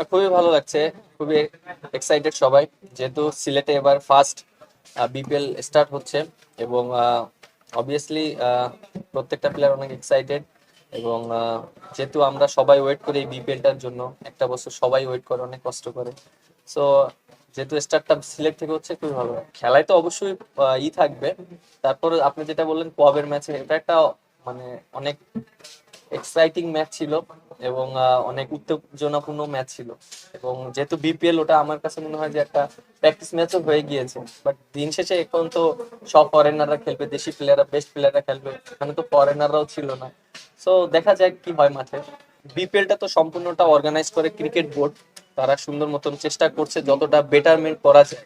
খুবই ভালো লাগছে, খুবই এক্সাইটেড সবাই, যেহেতু সিলেটে এবার ফার্স্ট বিপিএল স্টার্ট হচ্ছে। এবং অবভিয়াসলি প্রত্যেকটা প্লেয়ার অনেক এক্সাইটেড। এবং যেহেতু আমরা সবাই ওয়েট করি এই বিপিএলটার জন্য, একটা বছর সবাই ওয়েট করে, অনেক কষ্ট করে। সো যেহেতু স্টার্টটা সিলেট থেকে হচ্ছে, খুবই ভালো। খেলায় তো অবশ্যই থাকবে। তারপর আপনি যেটা বললেন কোয়াবের ম্যাচে, এটা একটা মানে অনেক এক্সাইটিং ম্যাচ ছিল এবং অনেক উত্তেজনাপূর্ণ ম্যাচ ছিল। এবং যেহেতু বিপিএল, ওটা আমার কাছে মনে হয় যে একটা প্র্যাকটিস ম্যাচও হয়ে গিয়েছে। বাট দিন শেষে এখন তো সব ফরেনাররা খেলবে, দেশি প্লেয়াররা, বেস্ট প্লেয়াররা খেলবে, এখানে তো ফরেনাররাও ছিল না। সো দেখা যাক কি হয় মাঠে। বিপিএলটা তো সম্পূর্ণটা অর্গানাইজ করে ক্রিকেট বোর্ড, তারা সুন্দর মতন চেষ্টা করছে যতটা বেটারমেন্ট করা যায়।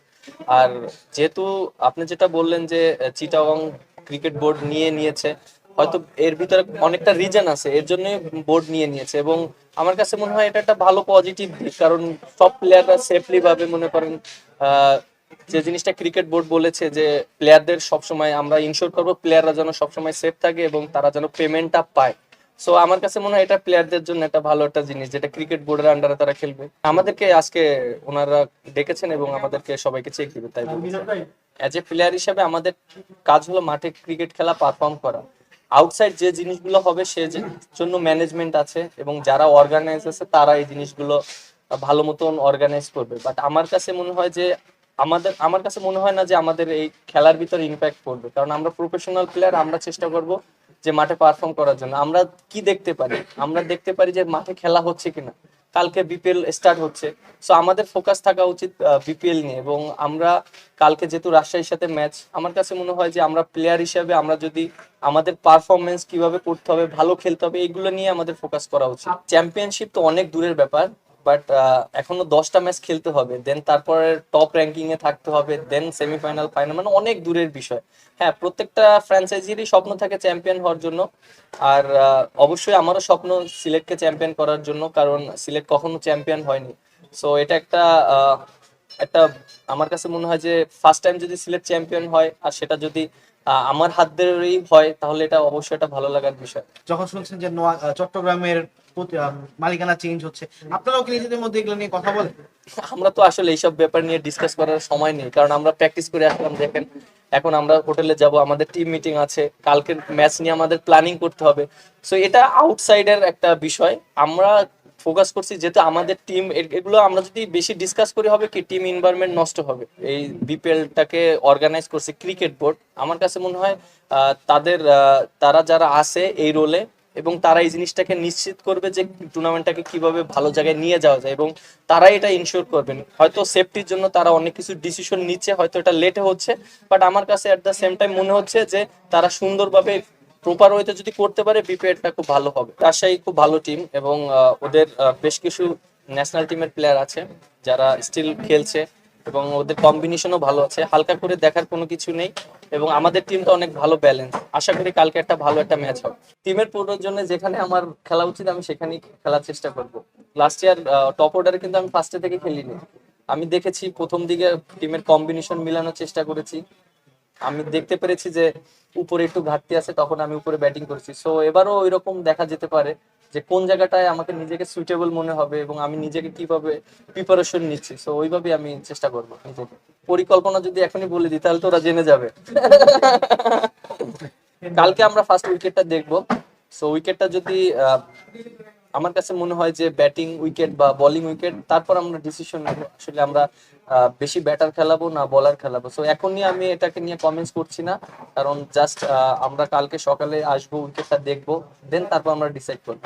আর যেহেতু আপনি যেটা বললেন যে চিটাগং ক্রিকেট বোর্ড নিয়ে নিয়েছে, হয়তো এর ভিতরে অনেকটা রিজন আছে, এর জন্য বোর্ড নিয়ে নিয়েছে। এবং আমার কাছে মনে হয় এটা একটা ভালো পজিটিভ দিক, কারণ সব প্লেয়াররা সেফলি ভাবে, মনে করেন আহ, যে জিনিসটা ক্রিকেট বোর্ড বলেছে যে প্লেয়ারদের সবসময় আমরা ইনশোর করবো, প্লেয়াররা যেন সবসময় সেফ থাকে এবং তারা যেন পেমেন্টটা পায়। সো আমার কাছে মনে হয় এটা প্লেয়ারদের জন্য একটা ভালো একটা জিনিস, যেটা ক্রিকেট বোর্ডের আন্ডারে তারা খেলবে। আমাদেরকে আজকে ওনারা ডেকেছেন এবং আমাদেরকে সবাইকে চেক দিবে, তাই অ্যাজ এ প্লেয়ার হিসেবে আমাদের কাজ হলো মাঠে ক্রিকেট খেলা, পারফর্ম করা। আউটসাইড যে জিনিসগুলো হবে সে জন্য ম্যানেজমেন্ট আছে, এবং যারা অর্গানাইজ আছে তারা এই জিনিসগুলো ভালো মতন অর্গানাইজ করবে। বাট আমার কাছে মনে হয় যে আমার কাছে মনে হয় না যে আমাদের এই খেলার ভিতরে ইম্প্যাক্ট পড়বে, কারণ আমরা প্রফেশনাল প্লেয়ার, আমরা চেষ্টা করব যে মাঠে পারফর্ম করার জন্য। আমরা কি দেখতে পারি? আমরা দেখতে পারি যে মাঠে খেলা হচ্ছে কিনা। কালকে বিপিএল স্টার্ট হচ্ছে, সো আমাদের ফোকাস থাকা উচিত বিপিএল নিয়ে। এবং আমরা কালকে যেহেতু রাজশাহীর সাথে ম্যাচ, আমার কাছে মনে হয় যে আমরা প্লেয়ার হিসেবে আমরা যদি আমাদের পারফরমেন্স কিভাবে করতে হবে, ভালো খেলতে হবে, এইগুলো নিয়ে আমাদের ফোকাস করা উচিত। চ্যাম্পিয়নশিপ তো অনেক দূরের ব্যাপার, বাট এখনো 10টা ম্যাচ খেলতে হবে, দেন তারপরে টপ র্যাঙ্কিং এ থাকতে হবে, দেন সেমিফাইনাল, ফাইনাল, মানে অনেক দূরের বিষয়। হ্যাঁ, প্রত্যেকটা ফ্র্যাঞ্চাইজিরই স্বপ্ন থাকে চ্যাম্পিয়ন হওয়ার জন্য। আর অবশ্যই আমারও স্বপ্ন সিলেটকে চ্যাম্পিয়ন করার জন্য, কারণ সিলেট কখনো চ্যাম্পিয়ন হয়নি। সো এটা একটা একটা আমার কাছে মনে হয় যে ফার্স্ট টাইম যদি সিলেট চ্যাম্পিয়ন হয়, আর সেটা যদি আমার হাত ধরেই হয়, তাহলে এটা অবশ্যই একটা ভালো লাগার বিষয়। যখন শুনছেন যে চট্টগ্রামের মালিকানা চেঞ্জ হচ্ছে, আপনারাও কি নিজেদের মধ্যে এগুলো নিয়ে কথা বলেন? আমরা তো আসলে এইসব ব্যাপার নিয়ে ডিসকাস করার সময় নেই, কারণ আমরা প্র্যাকটিস করে আসলাম। দেখেন, এখন আমরা হোটেলে যাব, আমাদের টিম মিটিং আছে, কালকের ম্যাচ নিয়ে আমাদের প্ল্যানিং করতে হবে। সো এটা আউটসাইডের একটা বিষয়। আমরা ফোকাস করছি যেহেতু আমাদের টিম, এগুলো আমরা যদি বেশি ডিসকাস করি হবে কি, টিম এনভায়রনমেন্ট নষ্ট হবে। এই বিপিএলটাকে অর্গানাইজ করছে ক্রিকেট বোর্ড, আমার কাছে মনে হয় তারা যারা আছে এই রোলে, এবং তারা এই জিনিসটাকে নিশ্চিত করবে যে টুর্নামেন্টটাকে কিভাবে ভালো জায়গায় নিয়ে যাওয়া যায়, এবং তারাই এটা ইনশিওর করবেন। হয়তো সেফটির জন্য তারা অনেক কিছু ডিসিশন নিচ্ছে, হয়তো এটা লেটে হচ্ছে, বাট আমার কাছে এট দ্য সেম টাইম মনে হচ্ছে যে তারা সুন্দরভাবে প্রপার ওয়েতে যদি করতে পারে, বিপিএলটা খুব ভালো হবে। রাজশাহী খুব ভালো টিম, এবং ওদের বেশ কিছু ন্যাশনাল টিমের প্লেয়ার আছে যারা স্টিল খেলছে, এবং ওদের কম্বিনেশনও ভালো আছে, হালকা করে দেখার কোনো কিছু নেই। এবং আমাদের টিমটা অনেক ভালো ব্যালেন্স, আশা করি কালকে একটা ভালো একটা ম্যাচ হবে। টিমের প্রয়োজনে যেখানে আমার খেলা উচিত আমি সেখানেই খেলার চেষ্টা করব। লাস্ট ইয়ার টপ অর্ডারে কিন্তু আমি ফার্স্টে থেকে খেলিনি। আমি দেখেছি প্রথম দিকে টিমের কম্বিনেশন মিলানোর চেষ্টা করেছি, আমি দেখতে পেরেছি যে উপরে একটু ঘাটতি আছে, তখন আমি উপরে ব্যাটিং করেছি। সো এবারও ওই রকম দেখা যেতে পারে যে কোন জায়গাটায় আমাকে নিজেকে সুইটেবল মনে হবে, এবং আমি নিজেকে কিভাবে প্রিপারেশন নিচ্ছি, সো ওইভাবে আমি চেষ্টা করবো নিজেকে। পরিকল্পনা যদি এখনই বলে দিই তাহলে তো ওরা জেনে যাবে। কালকে আমরা ফার্স্ট উইকেটটা দেখবো। সো উইকেটটা যদি আমার কাছে মনে হয় যে ব্যাটিং উইকেট বা বোলিং উইকেট, তারপর আমরা ডিসিশন নেব আসলে আমরা বেশি ব্যাটার খেলাবো না বোলার খেলাবো। সো এখন নিয়ে আমি এটাকে নিয়ে কমেন্টস করছি না, কারণ জাস্ট আমরা কালকে সকালে আসবো, উইকেটটা দেখবো, দেন তারপর আমরা ডিসাইড করবো।